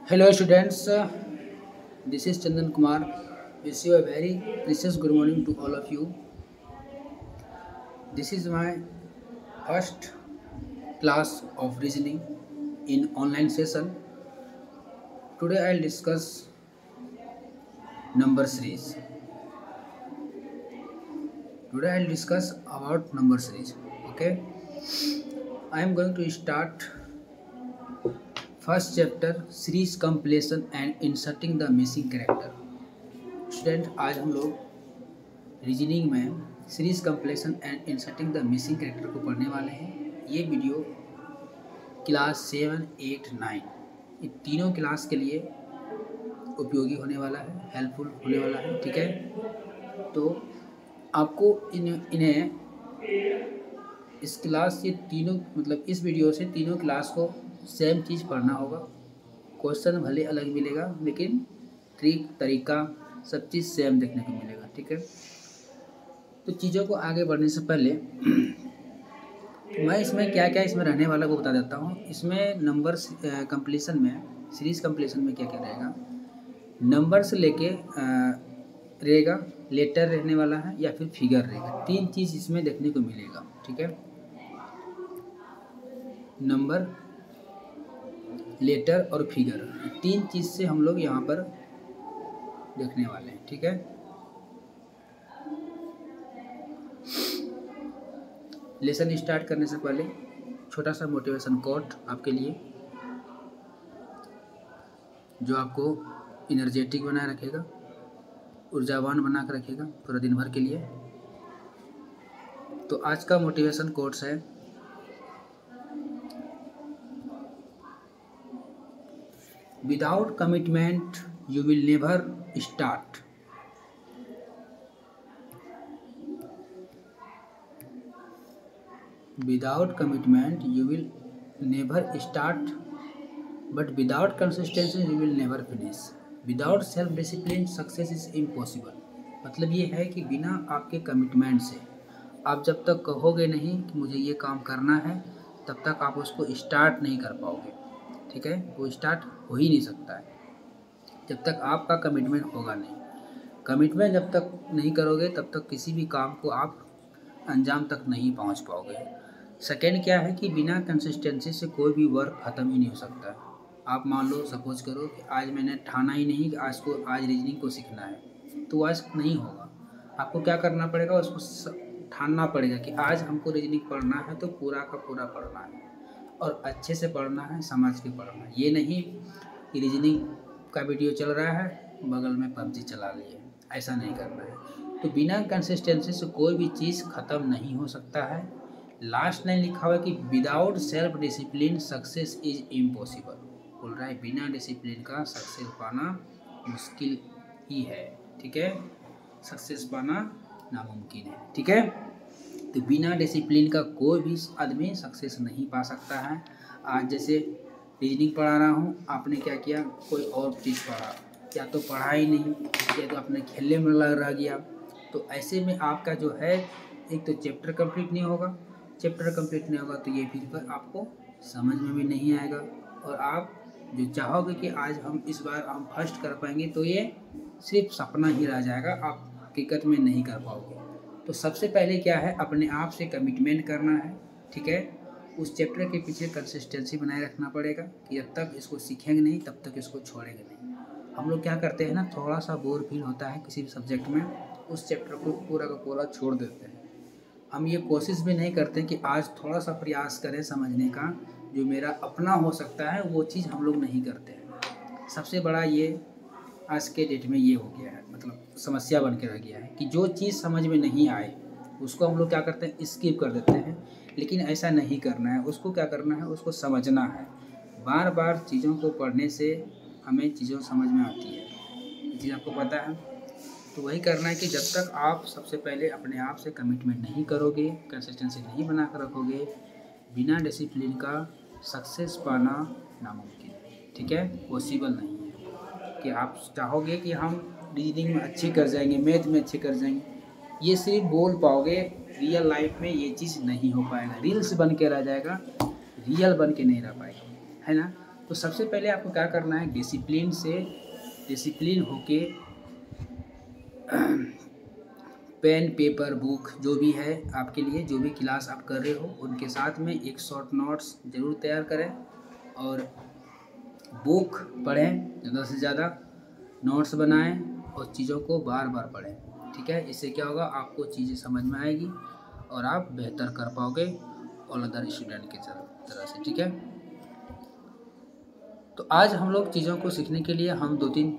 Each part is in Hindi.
Hello students, this is Chandan Kumar. Wish you a very precious good morning to all of you. This is my first class of reasoning in online session. Today I'll discuss number series. Today I'll discuss about number series. Okay, I am going to start first chapter series completion and inserting the missing character. Student आज हम लोग रीजनिंग में series completion and inserting the missing character को पढ़ने वाले हैं। ये वीडियो क्लास 7, 8, 9 ये तीनों क्लास के लिए उपयोगी होने वाला है, हेल्पफुल होने वाला है। ठीक है, तो आपको इन्हें इस क्लास ये तीनों मतलब इस वीडियो से तीनों क्लास को सेम चीज़ पढ़ना होगा। क्वेश्चन भले अलग मिलेगा लेकिन ट्रिक तरीका सब चीज़ सेम देखने को मिलेगा। ठीक है, तो चीज़ों को आगे बढ़ने से पहले मैं इसमें क्या क्या इसमें रहने वाला को बता देता हूँ। इसमें नंबर्स कंप्लीशन में सीरीज कंप्लीशन में क्या क्या रहेगा, नंबर से लेके रहेगा, लेटर रहने वाला है या फिर फिगर रहेगा। तीन चीज़ इसमें देखने को मिलेगा। ठीक है, नंबर, लेटर और फिगर, तीन चीज़ से हम लोग यहाँ पर देखने वाले हैं। ठीक है, लेसन स्टार्ट करने से पहले छोटा सा मोटिवेशन कोट आपके लिए जो आपको एनर्जेटिक बनाए रखेगा, ऊर्जावान बना कर रखेगा पूरा दिन भर के लिए। तो आज का मोटिवेशन कोट्स है, without commitment you will never start. Without commitment you will never start, but without consistency you will never finish. Without self discipline success is impossible. मतलब ये है कि बिना आपके कमिटमेंट से आप जब तक कहोगे नहीं कि मुझे ये काम करना है तब तक आप उसको स्टार्ट नहीं कर पाओगे। ठीक है, वो स्टार्ट हो ही नहीं सकता है जब तक आपका कमिटमेंट होगा नहीं। कमिटमेंट जब तक नहीं करोगे तब तक किसी भी काम को आप अंजाम तक नहीं पहुंच पाओगे। सेकेंड क्या है कि बिना कंसिस्टेंसी से कोई भी वर्क ख़त्म ही नहीं हो सकता है। आप मान लो सपोज करो कि आज मैंने ठाना ही नहीं कि आज रीजनिंग को सीखना है, तो आज नहीं होगा। आपको क्या करना पड़ेगा, उसको ठानना पड़ेगा कि आज हमको रीजनिंग पढ़ना है तो पूरा का पूरा पढ़ना है और अच्छे से पढ़ना है, समझ के पढ़ना है। ये नहीं कि रीजनिंग का वीडियो चल रहा है बगल में पबजी चला लिए, ऐसा नहीं करना है। तो बिना कंसिस्टेंसी से कोई भी चीज़ ख़त्म नहीं हो सकता है। लास्ट लाइन लिखा हुआ है कि without self discipline success is impossible. बोल रहा है बिना डिसिप्लिन का सक्सेस पाना मुश्किल ही है। ठीक है, सक्सेस पाना नामुमकिन है। ठीक है, तो बिना डिसिप्लिन का कोई भी आदमी सक्सेस नहीं पा सकता है। आज जैसे रीजनिंग पढ़ा रहा हूँ, आपने क्या किया, कोई और चीज़ पढ़ा, या तो पढ़ा ही नहीं या तो अपने खेलने में लग रह गया। तो ऐसे में आपका जो है एक तो चैप्टर कंप्लीट नहीं होगा, चैप्टर कंप्लीट नहीं होगा तो ये फिर आपको समझ में भी नहीं आएगा और आप जो चाहोगे कि आज हम इस बार हम फर्स्ट कर पाएंगे तो ये सिर्फ सपना ही रह जाएगा, आप हकीकत में नहीं कर पाओगे। तो सबसे पहले क्या है, अपने आप से कमिटमेंट करना है। ठीक है, उस चैप्टर के पीछे कंसिस्टेंसी बनाए रखना पड़ेगा कि जब तक इसको सीखेंगे नहीं तब तक इसको छोड़ेंगे नहीं। हम लोग क्या करते हैं ना, थोड़ा सा बोर फील होता है किसी भी सब्जेक्ट में, उस चैप्टर को पूरा का पूरा छोड़ देते हैं। हम ये कोशिश भी नहीं करते कि आज थोड़ा सा प्रयास करें समझने का, जो मेरा अपना हो सकता है वो चीज़ हम लोग नहीं करते हैं। सबसे बड़ा ये आज के डेट में ये हो गया है, मतलब समस्या बन के रह गया है कि जो चीज़ समझ में नहीं आए उसको हम लोग क्या करते हैं, स्किप कर देते हैं। लेकिन ऐसा नहीं करना है, उसको क्या करना है, उसको समझना है। बार बार चीज़ों को पढ़ने से हमें चीज़ों समझ में आती है, ये चीज़ आपको पता है। तो वही करना है कि जब तक आप सबसे पहले अपने आप से कमिटमेंट नहीं करोगे, कंसिस्टेंसी नहीं बना कर रखोगे, बिना डिसिप्लिन का सक्सेस पाना नामुमकिन है। ठीक है, पॉसिबल नहीं है कि आप चाहोगे कि हम रीजनिंग में अच्छे कर जाएंगे, मैथ में अच्छे कर जाएंगे, ये सिर्फ बोल पाओगे, रियल लाइफ में ये चीज़ नहीं हो पाएगा। रील्स बन के रह जाएगा, रियल बन के नहीं रह पाएगा, है ना। तो सबसे पहले आपको क्या करना है, डिसिप्लिन होके पेन पेपर बुक जो भी है आपके लिए, जो भी क्लास आप कर रहे हो उनके साथ में एक शॉर्ट नोट्स ज़रूर तैयार करें और बुक पढ़ें, ज़्यादा से ज़्यादा नोट्स बनाएं और चीज़ों को बार बार पढ़ें। ठीक है, इससे क्या होगा, आपको चीज़ें समझ में आएगी और आप बेहतर कर पाओगे और अदर स्टूडेंट की तरह से। ठीक है, तो आज हम लोग चीज़ों को सीखने के लिए हम 2-3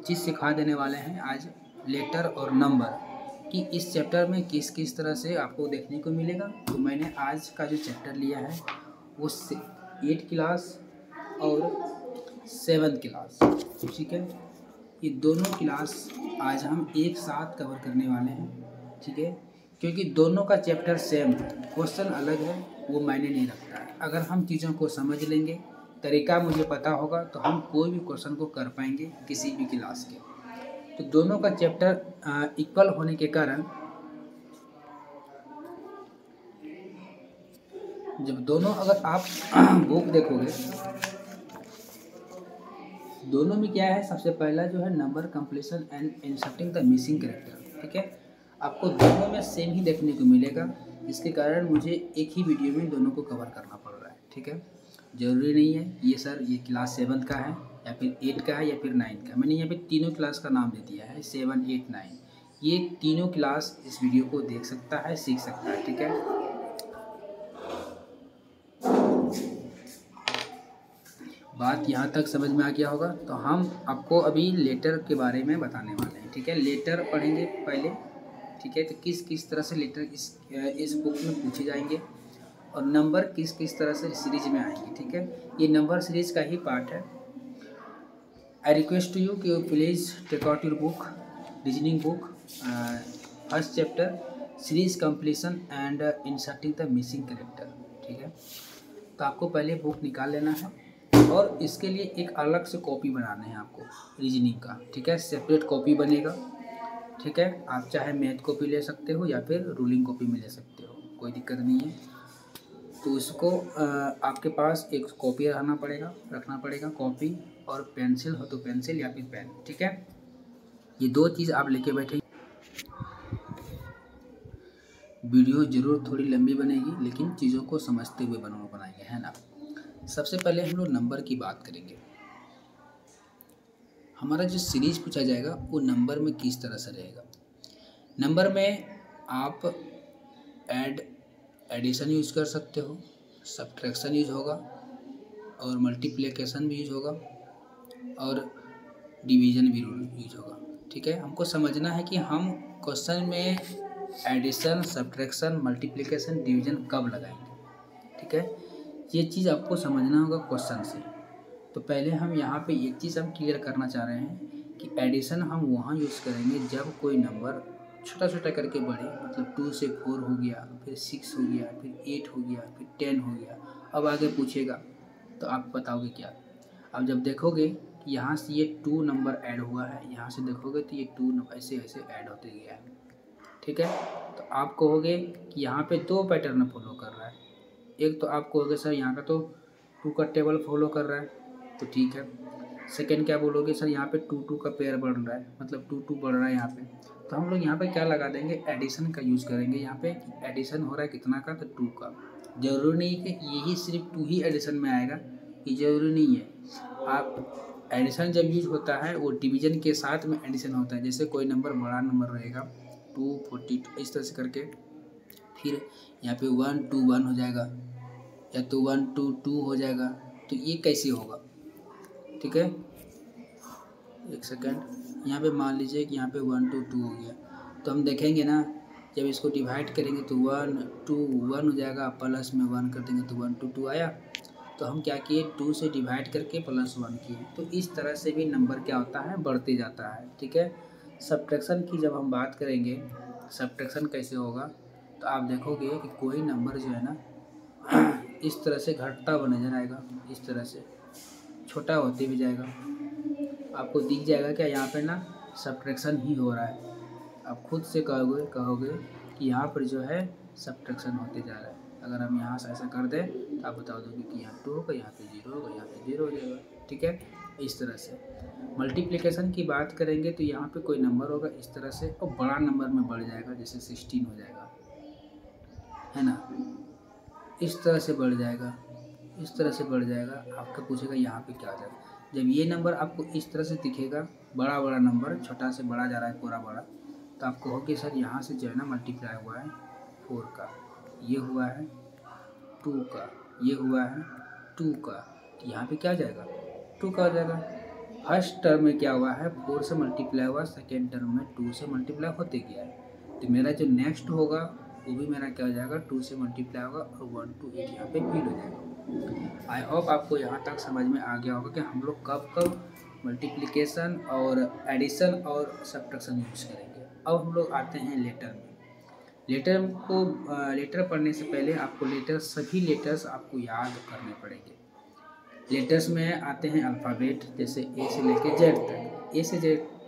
चीज़ सिखा देने वाले हैं आज, लेटर और नंबर कि इस चैप्टर में किस किस तरह से आपको देखने को मिलेगा। तो मैंने आज का जो चैप्टर लिया है वो 8th क्लास और 7th क्लास। ठीक है, ये दोनों क्लास आज हम एक साथ कवर करने वाले हैं। ठीक है, क्योंकि दोनों का चैप्टर सेम है, क्वेश्चन अलग है वो मायने नहीं रखता है। अगर हम चीज़ों को समझ लेंगे, तरीका मुझे पता होगा, तो हम कोई भी क्वेश्चन को कर पाएंगे किसी भी क्लास के। तो दोनों का चैप्टर इक्वल होने के कारण जब दोनों अगर आप बुक देखोगे, दोनों में क्या है, सबसे पहला जो है number completion and inserting the missing character. ठीक है, आपको दोनों में सेम ही देखने को मिलेगा, जिसके कारण मुझे एक ही वीडियो में दोनों को कवर करना पड़ रहा है। ठीक है, ज़रूरी नहीं है ये सर ये क्लास 7 का है या फिर 8 का है या फिर 9 का। मैंने यहाँ पे तीनों क्लास का नाम दे दिया है, 7, 8, 9। ये तीनों क्लास इस वीडियो को देख सकता है, सीख सकता है। ठीक है, बात यहाँ तक समझ में आ गया होगा। तो हम आपको अभी लेटर के बारे में बताने वाले हैं। ठीक है, लेटर पढ़ेंगे पहले। ठीक है, तो किस किस तरह से लेटर इस बुक में पूछे जाएंगे और नंबर किस किस तरह से सीरीज में आएंगे। ठीक है, ये नंबर सीरीज का ही पार्ट है। आई रिक्वेस्ट टू यू कि you please take out your book, reasoning book, first chapter series completion and inserting the missing character. ठीक है, तो आपको पहले बुक निकाल लेना है और इसके लिए एक अलग से कॉपी बनाना है आपको रीजनिंग का। ठीक है, सेपरेट कॉपी बनेगा। ठीक है, आप चाहे मैथ कॉपी ले सकते हो या फिर रूलिंग कॉपी में ले सकते हो, कोई दिक्कत नहीं है। तो इसको आपके पास एक कॉपी रखना पड़ेगा कॉपी, और पेंसिल हो तो पेंसिल या फिर पेन। ठीक है, ये दो चीज़ आप लेके बैठे। वीडियो ज़रूर थोड़ी लंबी बनेगी, लेकिन चीज़ों को समझते हुए बनाएंगे, है ना। सबसे पहले हम लोग नंबर की बात करेंगे। हमारा जो सीरीज पूछा जाएगा वो नंबर में किस तरह से रहेगा। नंबर में आप एडिशन यूज कर सकते हो, सब्ट्रैक्शन यूज होगा और मल्टीप्लिकेशन भी यूज होगा और डिवीज़न भी यूज होगा। ठीक है, हमको समझना है कि हम क्वेश्चन में एडिशन, सब्ट्रैक्शन, मल्टीप्लिकेशन, डिवीज़न कब लगाएंगे। ठीक है, ये चीज़ आपको समझना होगा क्वेश्चन से। तो पहले हम यहाँ पे एक चीज़ हम क्लियर करना चाह रहे हैं कि एडिशन हम वहाँ यूज़ करेंगे जब कोई नंबर छोटा छोटा करके बढ़े, मतलब 2 से 4 हो गया, फिर 6 हो गया, फिर 8 हो गया, फिर 10 हो गया। अब आगे पूछेगा तो आप बताओगे क्या। अब जब देखोगे कि यहाँ से ये 2 नंबर ऐड हुआ है, यहाँ से देखोगे तो ये 2 नंबर ऐसे ऐसे ऐड होते गया है। ठीक है, तो आप कहोगे कि यहाँ पे 2 पैटर्न फॉलो कर रहा है। एक तो आप कहोगे सर यहाँ का तो 2 का टेबल फॉलो कर रहा है, तो ठीक है। सेकंड क्या बोलोगे, सर यहाँ पे 2 का पेयर बढ़ रहा है, मतलब 2 बढ़ रहा है यहाँ पे। तो हम लोग यहाँ पे क्या लगा देंगे, एडिशन का यूज़ करेंगे। यहाँ पे एडिशन हो रहा है कितना का, तो 2 का। ज़रूरी नहीं है कि यही सिर्फ 2 ही एडिशन में आएगा, ये ज़रूरी नहीं है। आप एडिशन जब यूज होता है वो डिवीज़न के साथ में एडिशन होता है। जैसे कोई नंबर बड़ा नंबर रहेगा 242 इस तरह से करके, फिर यहाँ पे 1 2 1 हो जाएगा या तो 1 2 2 हो जाएगा। तो ये कैसे होगा, ठीक है। एक सेकेंड, यहाँ पे मान लीजिए कि यहाँ पे 1 2 2 हो गया, तो हम देखेंगे ना जब इसको डिवाइड करेंगे तो 1 2 1 हो जाएगा, प्लस में 1 कर देंगे तो 1 2 2 आया। तो हम क्या किए, 2 से डिवाइड करके प्लस 1 किए। तो इस तरह से भी नंबर क्या होता है, बढ़ते जाता है। ठीक है, सब्ट्रैक्शन की जब हम बात करेंगे, सब्ट्रैक्शन कैसे होगा, तो आप देखोगे कि कोई नंबर जो है ना इस तरह से घटता हुआ नजर आएगा, इस तरह से छोटा होते भी जाएगा। आपको दिख जाएगा क्या यहाँ पे ना सब्ट्रैक्शन ही हो रहा है। आप खुद से कहोगे कि यहाँ पर जो है सब्ट्रैक्शन होते जा रहा है। अगर हम यहाँ से ऐसा कर दें तो आप बता दोगे कि यहाँ 2 होगा, यहाँ पे 0 होगा, यहाँ पे 0 हो जाएगा। ठीक है, इस तरह से। मल्टीप्लिकेशन की बात करेंगे तो यहाँ पे कोई नंबर होगा इस तरह से और बड़ा नंबर में बढ़ जाएगा, जैसे 16 हो जाएगा, है ना, इस तरह से बढ़ जाएगा, इस तरह से बढ़ जाएगा। आपका पूछेगा यहाँ पे क्या आ जाएगा। जब ये नंबर आपको इस तरह से दिखेगा, बड़ा बड़ा नंबर छोटा से बड़ा जा रहा है पूरा बड़ा, तो आपको हो कि सर यहाँ से जो है ना मल्टीप्लाई हुआ है 4 का, ये हुआ है 2 का, ये हुआ है 2 का, तो यहाँ पे क्या आ जाएगा 2 का आ जाएगा। फर्स्ट टर्म में क्या हुआ है 4 से मल्टीप्लाई हुआ, सेकेंड टर्म में 2 से मल्टीप्लाई होते गया है, तो मेरा जो नेक्स्ट होगा वो भी मेरा क्या हो जाएगा 2 से मल्टीप्लाई होगा और 1 to 8 यहाँ पे फिल हो जाएगा। आई होप आपको यहाँ तक समझ में आ गया होगा कि हम लोग कब कब मल्टीप्लिकेशन और एडिशन और सब्ट्रैक्शन यूज़ करेंगे। अब हम लोग आते हैं लेटर में। लेटर पढ़ने से पहले आपको सभी लेटर्स आपको याद करने पड़ेंगे। लेटर्स में आते हैं अल्फ़ाबेट, जैसे ए से लेकर जेड तक। ए से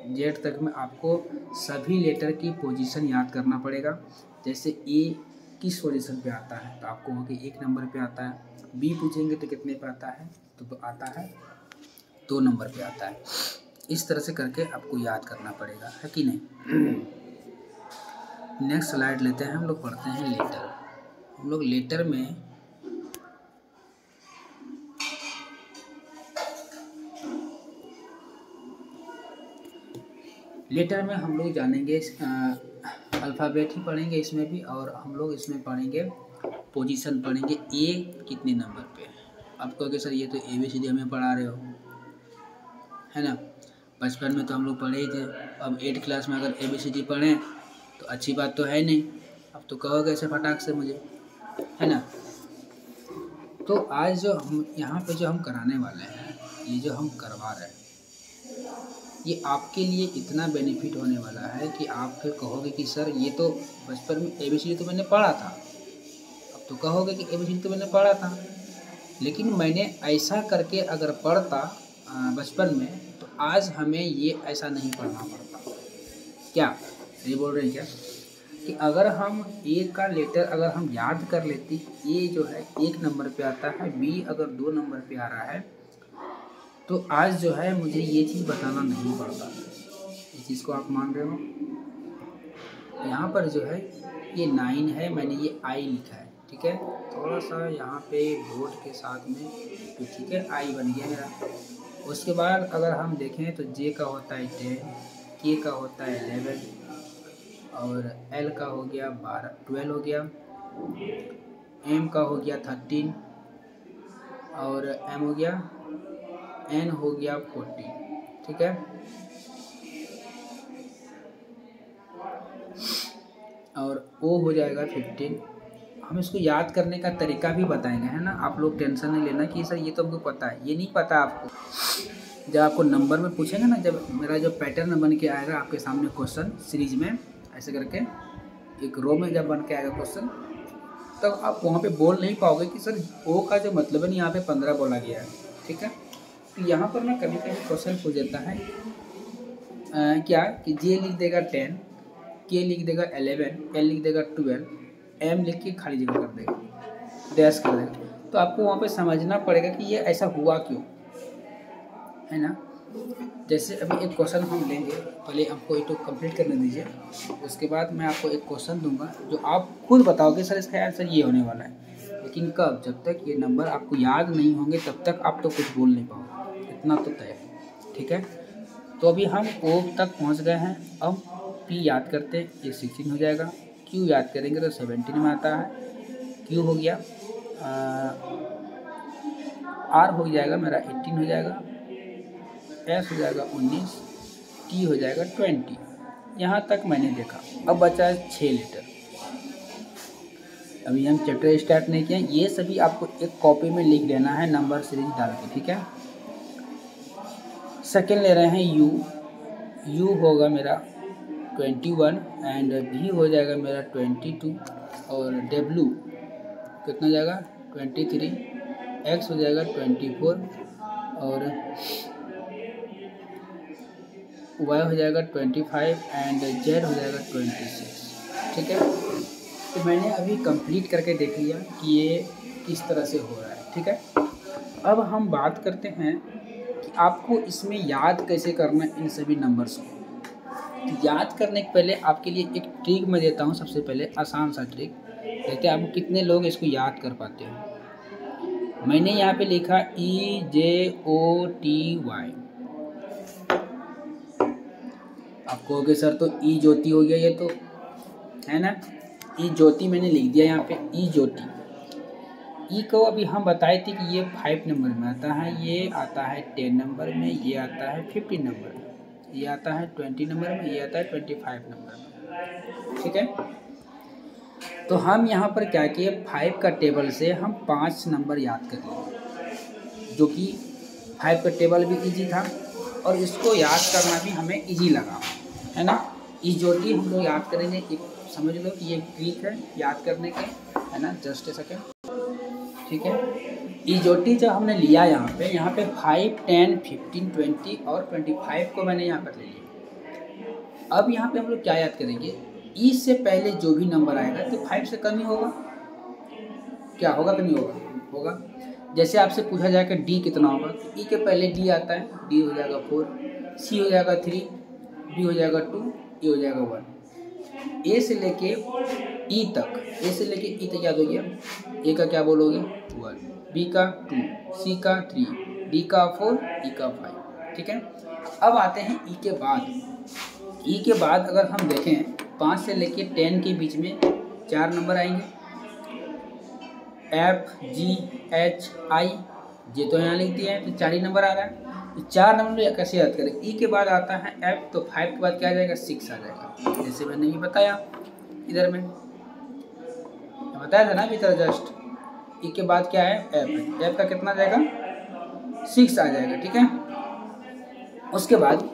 जेड तक में आपको सभी लेटर की पोजीशन याद करना पड़ेगा। जैसे ए किस पोजीशन पे आता है तो आपको होगा 1 नंबर पे आता है। बी पूछेंगे तो कितने पे आता है तो आता है 2 नंबर पे आता है। इस तरह से करके आपको याद करना पड़ेगा, है कि नहीं। नेक्स्ट स्लाइड लेते हैं, हम लोग पढ़ते हैं लेटर। हम लोग लेटर में हम लोग जानेंगे अल्फ़ाबेट ही पढ़ेंगे इसमें भी, और हम लोग इसमें पढ़ेंगे पोजीशन पढ़ेंगे ए कितने नंबर पे। आप कहोगे सर ये तो ABCD हमें पढ़ा रहे हो, है ना, बचपन में तो हम लोग पढ़े ही थे। अब 8th क्लास में अगर ABCD पढ़ें तो अच्छी बात तो है नहीं, अब तो कहोगे ऐसे फटाक से मुझे, है ना। तो आज जो हम यहाँ पे जो हम कराने वाले हैं, ये जो हम करवा रहे हैं, ये आपके लिए इतना बेनिफिट होने वाला है कि आप फिर कहोगे कि सर ये तो बचपन में ABCD तो मैंने पढ़ा था। अब तो कहोगे कि ABCD तो मैंने पढ़ा था, लेकिन मैंने ऐसा करके अगर पढ़ता बचपन में तो आज हमें ये ऐसा नहीं पढ़ना पड़ता। क्या ये बोल रहे हैं क्या कि अगर हम ए का लेटर अगर हम याद कर लेते, ए जो है 1 नंबर पे आता है, बी अगर 2 नंबर पे आ रहा है, तो आज जो है मुझे ये चीज़ बताना नहीं पड़ता। इस चीज़ को आप मान रहे हो। यहाँ पर जो है ये 9 है, मैंने ये आई लिखा है, ठीक है, थोड़ा सा यहाँ पे बोर्ड के साथ में, तो ठीक है आई बन गया मेरा। उसके बाद अगर हम देखें तो जे का होता है 10, के का होता है 11, और एल का हो गया 12 हो गया, एम का हो गया 13, और एम हो गया, एन हो गया 14, ठीक है। और ओ हो जाएगा 15। हम इसको याद करने का तरीका भी बताएंगे, है ना। आप लोग टेंशन नहीं लेना कि सर ये तो हमको पता है, ये नहीं पता आपको। जब आपको नंबर में पूछेंगे ना, जब मेरा जो पैटर्न बन के आएगा आपके सामने क्वेश्चन सीरीज में, ऐसे करके एक रो में जब बन के आएगा क्वेश्चन, तब आप वहाँ पे बोल नहीं पाओगे कि सर ओ का जो मतलब है यहाँ पे 15 बोला गया है, ठीक है। तो यहाँ पर ना कभी कभी क्वेश्चन पूछ देता है क्या कि जे लिख देगा 10, के लिख देगा 11, एल लिख देगा 12, एम लिख के खाली जगह कर देगा, डैश कर देगा। तो आपको वहाँ पे समझना पड़ेगा कि ये ऐसा हुआ क्यों, है ना। जैसे अभी एक क्वेश्चन हम लेंगे, पहले आपको ये तो कंप्लीट करने दीजिए, उसके बाद मैं आपको एक क्वेश्चन दूंगा जो आप खुद बताओगे सर इसका आंसर ये होने वाला है। लेकिन कब, जब तक ये नंबर आपको याद नहीं होंगे तब तक आप तो कुछ बोल नहीं पाओगे, इतना तो तय है, ठीक है। तो अभी हम ओ तक पहुंच गए हैं। अब पी याद करते हैं, ये 16 हो जाएगा। क्यू याद करेंगे तो 17 में आता है, क्यू हो गया। आर हो जाएगा मेरा 18 हो जाएगा, एस हो जाएगा 19, टी हो जाएगा 20। यहाँ तक मैंने देखा। अब बचा है 6 लेटर। अभी हम चैप्टर स्टार्ट नहीं किया, ये सभी आपको एक कॉपी में लिख देना है नंबर सीरीज डाल के, ठीक है। सेकेंड ले रहे हैं यू, यू होगा मेरा 21 एंड भी हो जाएगा मेरा 22, और डब्ल्यू कितना जाएगा 23, एक्स हो जाएगा 24, और वाई हो जाएगा 25 एंड जेड हो जाएगा 26, ठीक है। तो मैंने अभी कंप्लीट करके देख लिया कि ये किस तरह से हो रहा है, ठीक है। अब हम बात करते हैं कि आपको इसमें याद कैसे करना है इन सभी नंबर्स को। तो याद करने के पहले आपके लिए एक ट्रिक मैं देता हूँ, सबसे पहले आसान सा ट्रिक। देखते हैं आपको कितने लोग इसको याद कर पाते हो। मैंने यहाँ पे लिखा EJOTY। आप कहोगे सर तो ई ज्योति हो गया, ये तो है ना, ई ज्योति मैंने लिख दिया यहाँ पे ई ज्योति। ई को अभी हम बताए थे कि ये 5 नंबर में आता है, ये आता है 10 नंबर में, ये आता है 15 नंबर में, ये आता है 20 नंबर में, ये आता है 25 नंबर में, ठीक है। तो हम यहाँ पर क्या किए, 5 का टेबल से हम 5 नंबर याद कर लिए, जो कि 5 का टेबल भी इजी था और इसको याद करना भी हमें इजी लगा, है ना। इस ज्योति हम लोग याद करेंगे, एक समझ लो कि ये ट्रिक है याद करने के, है ना। जस्ट ए सेकेंड, ठीक है। इस ज्योति जब हमने लिया यहाँ पे 5, 10, 15, 20 और 25 को मैंने यहाँ पर ले लिया। अब यहाँ पे हम लोग क्या याद करेंगे, ई से पहले जो भी नंबर आएगा तो 5 से कम ही होगा, क्या होगा कि नहीं होगा। जैसे आपसे पूछा जाएगा डी कितना होगा, तो ई के पहले डी आता है, डी हो जाएगा 4, सी हो जाएगा 3, बी हो जाएगा 2, ए हो जाएगा 1। ए से लेके ई तक, ए से लेके ई तक याद हो गया। ए का क्या बोलोगे 1, बी का 2, सी का 3, डी का 4, ई का 5, ठीक है। अब आते हैं ई के बाद। ई के बाद अगर हम देखें 5 से लेके 10 के बीच में 4 नंबर आएंगे, F, G, H, I, ये तो यहाँ लिख दिया है, तो 4 ही नंबर आ रहा है। तो 4 नंबर कैसे याद करें, ई के बाद आता है F, तो 5 के बाद क्या आ जाएगा 6 आ जाएगा, जैसे मैंने ये बताया इधर में बताया था ना अभी तरह जस्ट। ई के बाद क्या है F है, F का कितना आ जाएगा 6 आ जाएगा, ठीक है। उसके बाद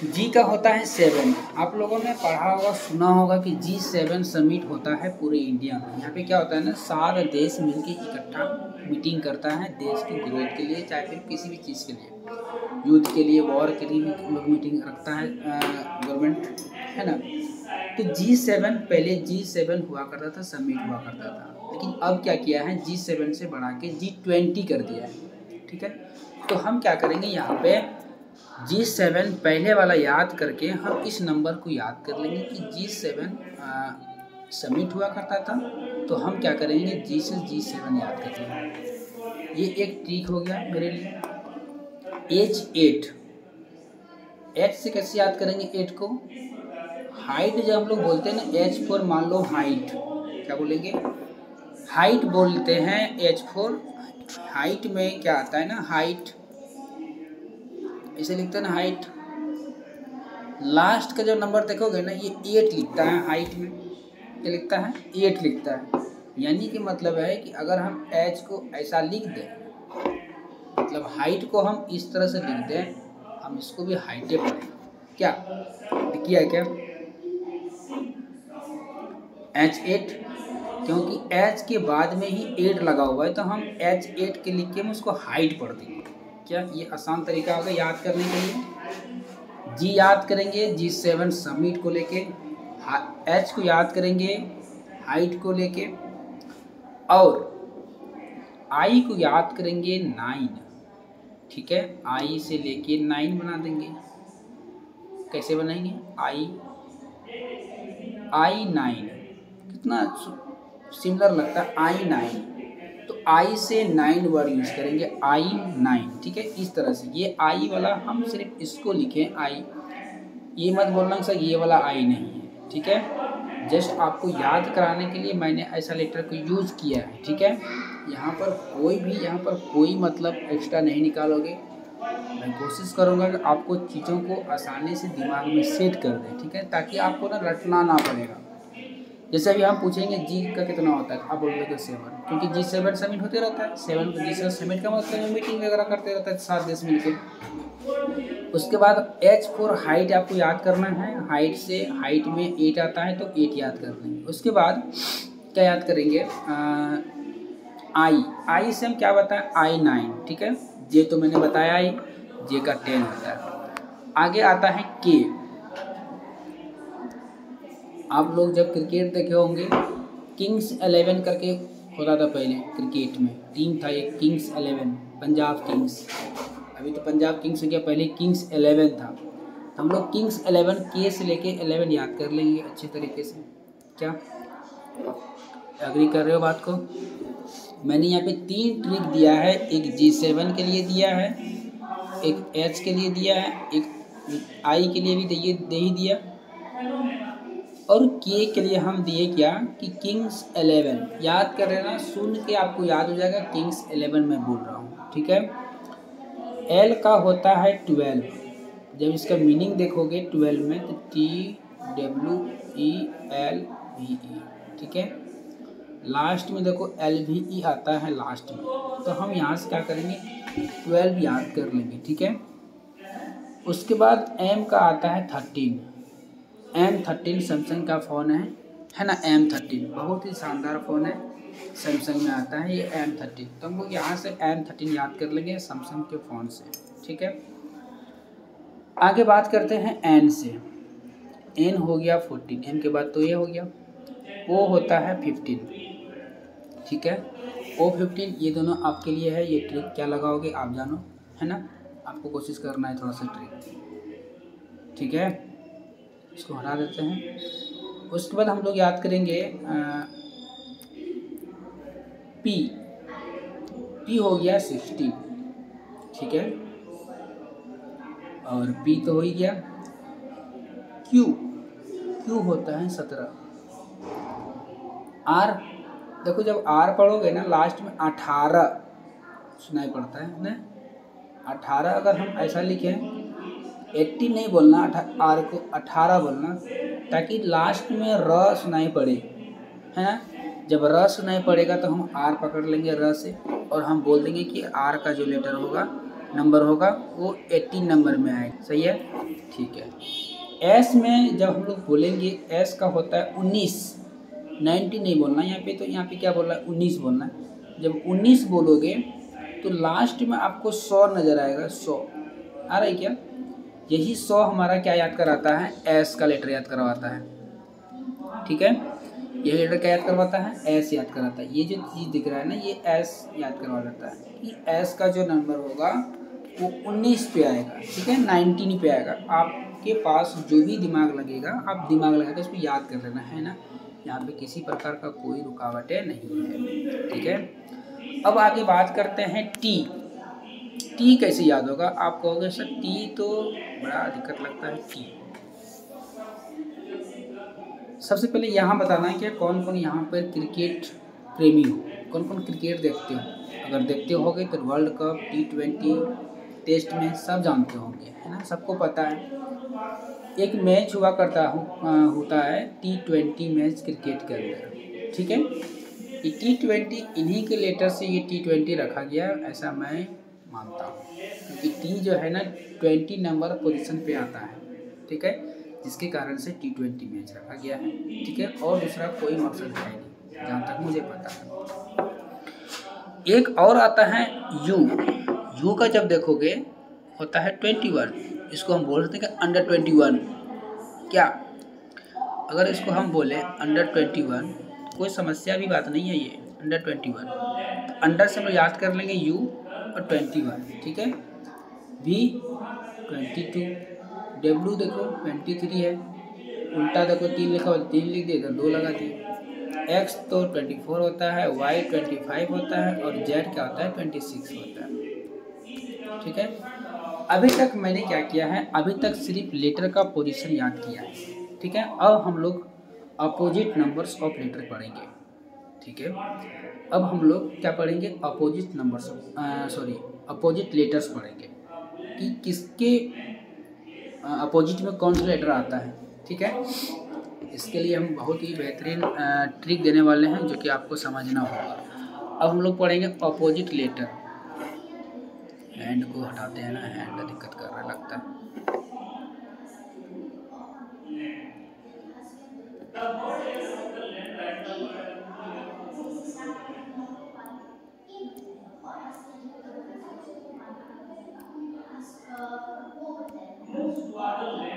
जी का होता है 7। आप लोगों ने पढ़ा होगा सुना होगा कि G7 समिट होता है पूरे इंडिया में। यहाँ पे क्या होता है ना, 7 देश मिलके इकट्ठा मीटिंग करता है देश की ग्रोथ के लिए, चाहे फिर किसी भी चीज़ के लिए, युद्ध के लिए, वॉर के लिए भी लोग मीटिंग रखता है गवर्नमेंट, है ना। तो G7 पहले G7 हुआ करता था, समिट हुआ करता था, लेकिन अब क्या किया है G7 से बढ़ा के G20 कर दिया है, ठीक है। तो हम क्या करेंगे यहाँ पे G7 पहले वाला याद करके हम इस नंबर को याद कर लेंगे कि G7 समिट हुआ करता था, तो हम क्या करेंगे G से G7 याद कर लेंगे। ये एक ट्रिक हो गया मेरे लिए। H8, H से कैसे याद करेंगे 8 को, हाइट जब हम लोग बोलते हैं ना H4, मान लो हाइट, क्या बोलेंगे हाइट बोलते हैं H4। हाइट में क्या आता है ना, हाइट इसे लिखते हैं ना हाइट, लास्ट का जो नंबर देखोगे ना ये 8 लिखता है, हाइट में क्या लिखता है 8 लिखता है। यानी कि मतलब है कि अगर हम H को ऐसा लिख दें, मतलब हाइट को हम इस तरह से लिख दें, हम इसको भी हाइटे पढ़ें, क्या किया क्या H8, क्योंकि H के बाद में ही 8 लगा हुआ है, तो हम H8 के लिख के हम उसको हाइट पढ़ देंगे। क्या ये आसान तरीका होगा याद करने के लिए। जी याद करेंगे G7 समिट को लेके, H को याद करेंगे हाइट को लेके, और I को याद करेंगे 9, ठीक है। I से लेके 9 बना देंगे। कैसे बनाएंगे I9, कितना सिमिलर लगता है I9, तो I से 9 वर्ड यूज करेंगे I9, ठीक है। इस तरह से ये I वाला हम सिर्फ इसको लिखें I, ये मत बोलना सर ये वाला I नहीं है, ठीक है। जस्ट आपको याद कराने के लिए मैंने ऐसा लेटर को यूज किया है, ठीक है। यहाँ पर कोई मतलब एक्स्ट्रा नहीं निकालोगे। मैं कोशिश करूँगा कि आपको चीज़ों को आसानी से दिमाग में सेट कर दें, ठीक है, ताकि आपको ना रटना ना पड़ेगा। जैसे अभी हम पूछेंगे जी का कितना होता है, आप बोल दोगे 7, क्योंकि G7 समिट होते रहता है। 7 को G7 समिट का मतलब मीटिंग वगैरह करते रहता है 7 देश मिलके। उसके बाद H4 हाइट आपको याद करना है, हाइट से हाइट में 8 आता है तो 8 याद कर लेंगे। उसके बाद क्या याद करेंगे I से हम क्या बताएं I9, ठीक है। जे तो मैंने बताया ही, जे का 10 होता है। आगे आता है K, आप लोग जब क्रिकेट देखे होंगे, किंग्स 11 करके होता था पहले क्रिकेट में, टीम था एक किंग्स 11, पंजाब किंग्स। अभी तो पंजाब किंग्स हो गया, पहले किंग्स 11 था। तो हम लोग किंग्स 11 के से लेके 11 याद कर लेंगे अच्छे तरीके से। क्या एग्री कर रहे हो बात को? मैंने यहाँ पे 3 ट्रिक दिया है, एक G7 के लिए दिया है, एक H के लिए दिया है, एक I के लिए भी दे ही दिया, और K के लिए हम दिए क्या कि किंग्स 11 याद कर लेना, सुन के आपको याद हो जाएगा किंग्स 11 मैं बोल रहा हूँ, ठीक है। L का होता है 12, जब इसका मीनिंग देखोगे 12 में तो TWELVE, ठीक है। लास्ट में देखो LVE आता है लास्ट में, तो हम यहाँ से क्या करेंगे 12 याद कर लेंगे, ठीक है। उसके बाद M का आता है 13, M13 सैमसंग का फ़ोन है ना, M13 बहुत ही शानदार फ़ोन है, सैमसंग में आता है ये M13। तो हम लोग यहाँ से M13 याद कर लेंगे सैमसंग के फ़ोन से, ठीक है। आगे बात करते हैं N से। N हो गया 14, M के बाद तो ये हो गया। O होता है 15, ठीक है। O15 ये दोनों आपके लिए है, ये ट्रिक क्या लगाओगे आप जानो, है ना। आपको कोशिश करना है थोड़ा सा ट्रिक, ठीक है। इसको हटा देते हैं। उसके बाद हम लोग याद करेंगे P हो गया 16, ठीक है, और P तो हो ही गया। Q होता है 17। R देखो, जब R पढ़ोगे ना लास्ट में 18 सुनाई पड़ता है ना, 18 अगर हम ऐसा लिखें, 80 नहीं बोलना, R को 18 बोलना, ताकि लास्ट में र सुनाई पड़े, है ना। जब र सुनाई पड़ेगा तो हम R पकड़ लेंगे र से, और हम बोल देंगे कि R का जो लेटर होगा, नंबर होगा, वो 80 नंबर में आएगा, सही है, ठीक है। S में जब हम लोग बोलेंगे, S का होता है 19, 90 नहीं बोलना यहाँ पे, तो यहाँ पे क्या बोलना है 19 बोलना है। जब 19 बोलोगे तो लास्ट में आपको 100 नज़र आएगा, 100 आ रहा है क्या, यही 100 हमारा क्या याद कराता है, एस का लेटर याद करवाता है, ठीक है। ये लेटर क्या याद करवाता है, एस याद कराता है। ये जो चीज़ दिख रहा है ना, ये एस याद करवा देता है कि एस का जो नंबर होगा वो 19 पे आएगा, ठीक है, 19 पे आएगा। आपके पास जो भी दिमाग लगेगा, आप दिमाग लगा के इसको याद कर लेना, है ना। यहाँ पे किसी प्रकार का कोई रुकावटें नहीं है, ठीक है। अब आगे बात करते हैं टी कैसे याद होगा। आप कहोगे सर टी तो बड़ा दिक्कत लगता है। टी सबसे पहले यहाँ बताना है कि कौन कौन यहाँ पर क्रिकेट प्रेमी हो, कौन कौन क्रिकेट देखते हो। अगर देखते होगे तो वर्ल्ड कप, T20, टेस्ट में सब जानते होंगे, है ना, सबको पता है। एक मैच हुआ करता होता है T20 मैच क्रिकेट के अंदर, ठीक है। ये T20 इन्हीं के लेटर से ये T20 रखा गया, ऐसा मैं मानता हूँ, क्योंकि टी जो है ना 20 नंबर पोजीशन पे आता है, ठीक है, जिसके कारण से T20 मैच रखा गया है, ठीक है। और दूसरा कोई मकसद है नहीं जहाँ तक मुझे पता है। एक और आता है यू का जब देखोगे होता है 21, इसको हम बोल सकते हैं कि अंडर 21। क्या अगर इसको हम बोले अंडर 21, कोई समस्या भी बात नहीं है, ये अंडर 21, तो अंडर से हम याद कर लेंगे यू और 21, ठीक है। V 22, W देखो 23 है, उल्टा देखो 3 लिखा हो 3 लिख दिए, इधर 2 लगा दिए। X तो 24 होता है, Y 25 होता है, और Z क्या होता है 26 होता है, ठीक है। अभी तक मैंने क्या किया है, अभी तक सिर्फ लेटर का पोजीशन याद किया है, ठीक है। अब हम लोग अपोजिट नंबर्स ऑफ लेटर पढ़ेंगे, ठीक है। अब हम लोग क्या पढ़ेंगे, अपोजिट नंबर्स, अपोजिट लेटर्स पढ़ेंगे कि किसके अपोजिट में कौन सा लेटर आता है, ठीक है। इसके लिए हम बहुत ही बेहतरीन ट्रिक देने वाले हैं जो कि आपको समझना होगा। अब हम लोग पढ़ेंगे अपोजिट लेटर। हैंड को हटाते हैं ना, हैंड दिक्कत कर रहा लगता है।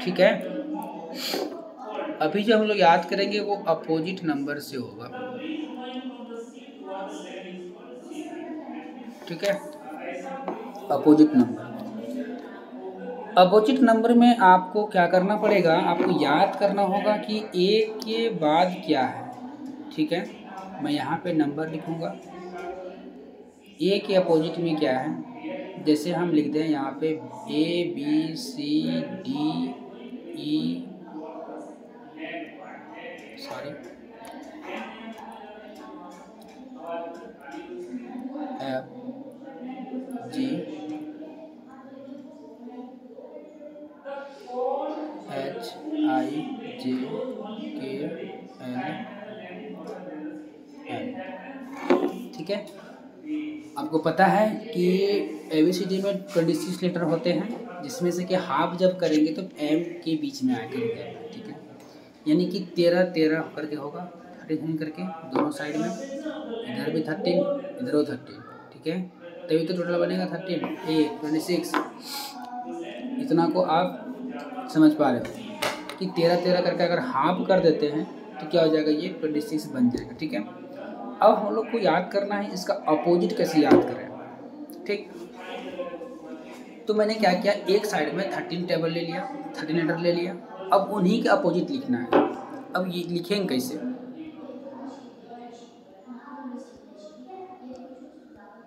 ठीक है, अभी जो हम लोग याद करेंगे वो अपोजिट नंबर से होगा, ठीक है। अपोजिट नंबर, अपोजिट नंबर में आपको क्या करना पड़ेगा, आपको याद करना होगा कि ए के बाद क्या है, ठीक है। मैं यहाँ पे नंबर लिखूँगा, ए के अपोजिट में क्या है, जैसे हम लिख दें यहाँ पे ABCDE, सॉरी FGHIJKLM, ठीक है। आपको पता है कि ABCD में 26 लेटर होते हैं, जिसमें से कि हाफ जब करेंगे तो M के बीच में आकर हो जाएगा, ठीक है। यानी कि 13 करके होगा, 13 करके दोनों साइड में, इधर भी 13 इधर 13, ठीक है। तभी तो टोटल बनेगा 13, 26। इतना को आप समझ पा रहे हो कि 13 करके अगर हाफ कर देते हैं तो क्या हो जाएगा, ये 26 बन जाएगा, ठीक है। अब हम लोग को याद करना है इसका अपोजिट कैसे याद करें, ठीक। तो मैंने क्या किया, एक साइड में 13 टेबल ले लिया, 13 लेटर ले लिया। अब उन्हीं के अपोजिट लिखना है। अब ये लिखेंगे कैसे,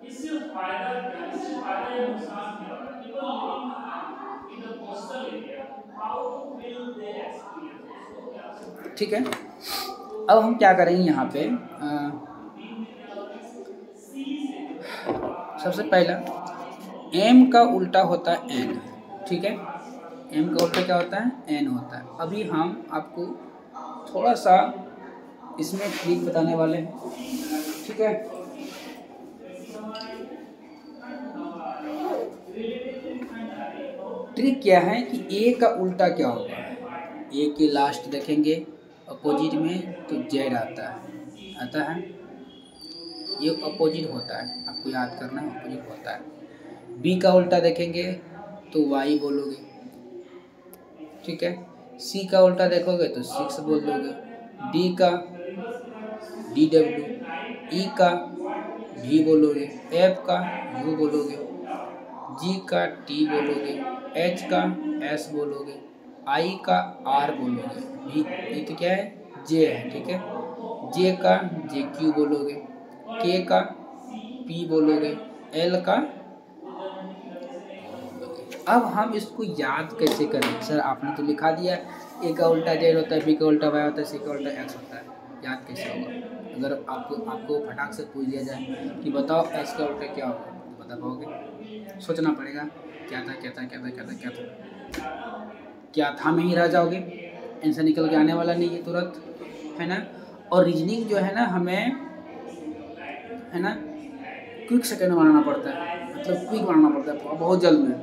इससे फायदा क्या, इससे फायदा या नुकसान क्या होगा, people living in the coastal area, how will they experience, उसको क्या, ठीक है। अब हम क्या करेंगे यहाँ पे, सबसे पहला M का उल्टा होता है N, ठीक है। M का उल्टा क्या होता है, N होता है। अभी हम आपको थोड़ा सा इसमें ट्रिक बताने वाले हैं, ठीक है। ट्रिक क्या है कि A का उल्टा क्या होगा, A के लास्ट देखेंगे अपोजिट में तो Z आता है, ये अपोजिट होता है, आपको याद करना है अपोजिट होता है। B का उल्टा देखेंगे तो Y बोलोगे, ठीक है। C का उल्टा देखोगे तो 6 बोल दोगे, D का DW, E का V बोलोगे, F का U बोलोगे, G का T बोलोगे, H का S बोलोगे, I का R बोलोगे, V ये तो क्या है, J है, ठीक है। J का JQ बोलोगे, K का P बोलोगे, L का। अब हम इसको याद कैसे करें, सर आपने तो लिखा दिया A का उल्टा Z होता है, B का उल्टा Y होता है, C का उल्टा X होता है, याद कैसे होगा। अगर आपको फटाक से पूछ दिया जाए कि बताओ S का उल्टा क्या होगा, तो बता पाओगे, सोचना पड़ेगा क्या था में ही रह जाओगे, आंसर निकल के आने वाला नहीं है तुरंत, है ना। और रीजनिंग जो है ना, हमें है ना क्विक सेकंड बनाना पड़ता है, मतलब क्विक बनाना पड़ता है बहुत जल्द में।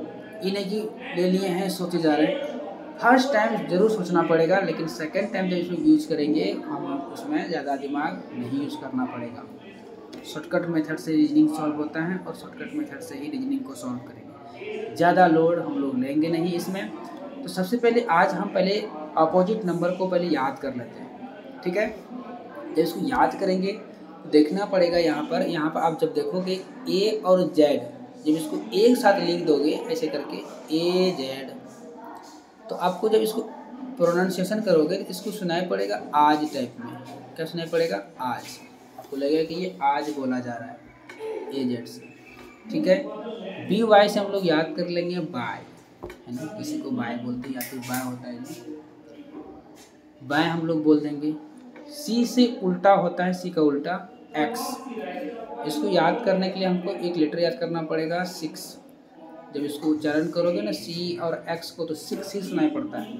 ये नहीं कि ले लिए हैं सोचे जा रहे हैं, फर्स्ट टाइम ज़रूर सोचना पड़ेगा, लेकिन सेकंड टाइम जब इसमें यूज करेंगे हम उसमें ज़्यादा दिमाग नहीं यूज करना पड़ेगा। शॉर्टकट मेथड से रीजनिंग सॉल्व होता है और शॉर्टकट मेथड से ही रीजनिंग को सॉल्व करेंगे, ज़्यादा लोड हम लोग लेंगे नहीं इसमें। तो सबसे पहले आज हम पहले अपोजिट नंबर को पहले याद कर लेते हैं, ठीक है। जब इसको याद करेंगे तो देखना पड़ेगा यहाँ पर आप जब देखोगे A और Z, जब इसको एक साथ लिख दोगे ऐसे करके AZ, तो आपको जब इसको प्रोनाउंसिएशन करोगे तो इसको सुनाई पड़ेगा आज टाइप में, क्या सुनाई पड़ेगा, आज। आपको लगेगा कि ये आज बोला जा रहा है AZ से, ठीक है। BY से हम लोग याद कर लेंगे बाय, है ना, किसी को बाय बोलते हैं या फिर बाय होता है, बाय हम लोग बोल देंगे। C से उल्टा होता है, C का उल्टा X, इसको याद करने के लिए हमको एक लेटर याद करना पड़ेगा 6। जब इसको उच्चारण करोगे ना C और X को तो 6 ही सुनाई पड़ता है,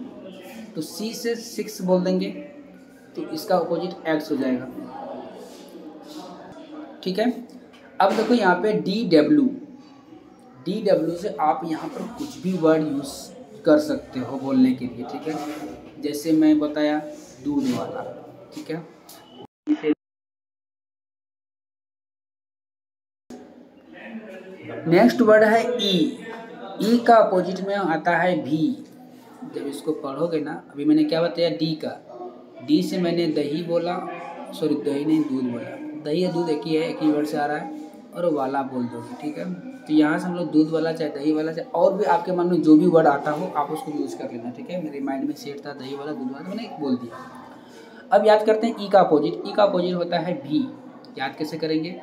तो C से 6 बोल देंगे तो इसका अपोजिट X हो जाएगा, ठीक है। अब देखो यहाँ पे DW से आप यहाँ पर कुछ भी वर्ड यूज़ कर सकते हो बोलने के लिए, ठीक है। जैसे मैं बताया दूध वाला, ठीक है। नेक्स्ट वर्ड है ई का अपोजिट में आता है भी। जब इसको पढ़ोगे ना, अभी मैंने क्या बताया D का, डी से मैंने दही बोला, सॉरी दही नहीं दूध बोला, दही या दूध एक ही वर्ड से आ रहा है, और वाला बोल दोगे, ठीक है। तो यहाँ से हम लोग दूध वाला चाहे दही वाला चाहे और भी आपके मन में जो भी वर्ड आता हो आप उसको यूज़ कर लेना, ठीक है। मेरे माइंड में सेट था दही वाला दूध वाला, तो मैंने बोल दिया। अब याद करते हैं ई का अपोजिट। ई का अपोजिट होता है भी। याद कैसे करेंगे?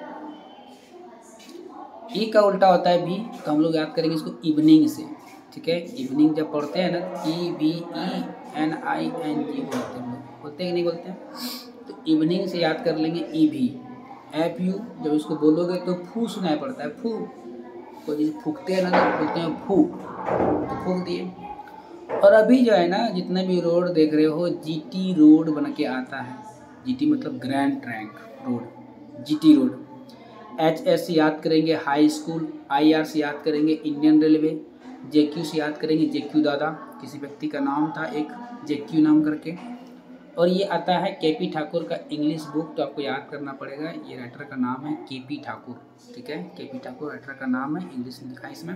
ई का उल्टा होता है भी, तो हम लोग याद करेंगे इसको इवनिंग से, ठीक है। इवनिंग जब पढ़ते हैं ना, EVENING बोलते हैं, बोलते हैं कि नहीं बोलते हैं? तो इवनिंग से याद कर लेंगे ई भी। FU जब इसको बोलोगे तो फू सुनाई पड़ता है, फू। तो जैसे फूकते हैं ना तो बोलते हैं फू, तो फूक दिए। और अभी जो है ना जितने भी रोड देख रहे हो GT रोड बन के आता है। GT मतलब grand trunk road, GT road. HS से याद करेंगे हाई स्कूल, IR से याद करेंगे इंडियन रेलवे, JQ से याद करेंगे JQ दादा, किसी व्यक्ति का नाम था एक JQ नाम करके। और ये आता है KP ठाकुर का इंग्लिश बुक, तो आपको याद करना पड़ेगा। ये राइटर का नाम है KP ठाकुर, ठीक है। KP ठाकुर राइटर का नाम है, इंग्लिश में लिखा है इसमें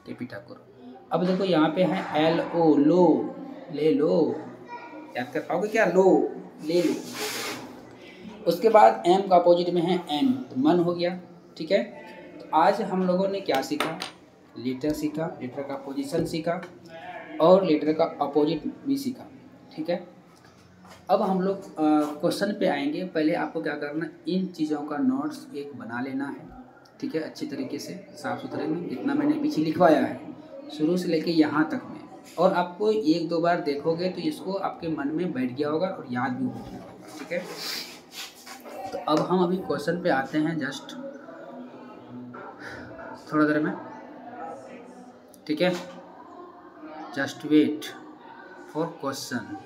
KP ठाकुर। अब देखो यहाँ पे है LO, लो, ले लो। याद कर पाओगे क्या? लो, ले लो। उसके बाद M का अपोजिट में है N, तो मन हो गया, ठीक है। तो आज हम लोगों ने क्या सीखा? लेटर सीखा, लेटर का पोजीशन सीखा, और लेटर का अपोजिट भी सीखा, ठीक है। अब हम लोग क्वेश्चन पे आएंगे। पहले आपको क्या करना, इन चीज़ों का नोट्स एक बना लेना है, ठीक है, अच्छी तरीके से साफ सुथरे में, जितना मैंने पीछे लिखवाया है शुरू से लेके यहाँ तक में। और आपको एक दो बार देखोगे तो इसको आपके मन में बैठ गया होगा और याद भी हो गया होगा, ठीक है। तो अब हम अभी क्वेश्चन पे आते हैं, जस्ट थोड़ा देर में, ठीक है। Just wait for question.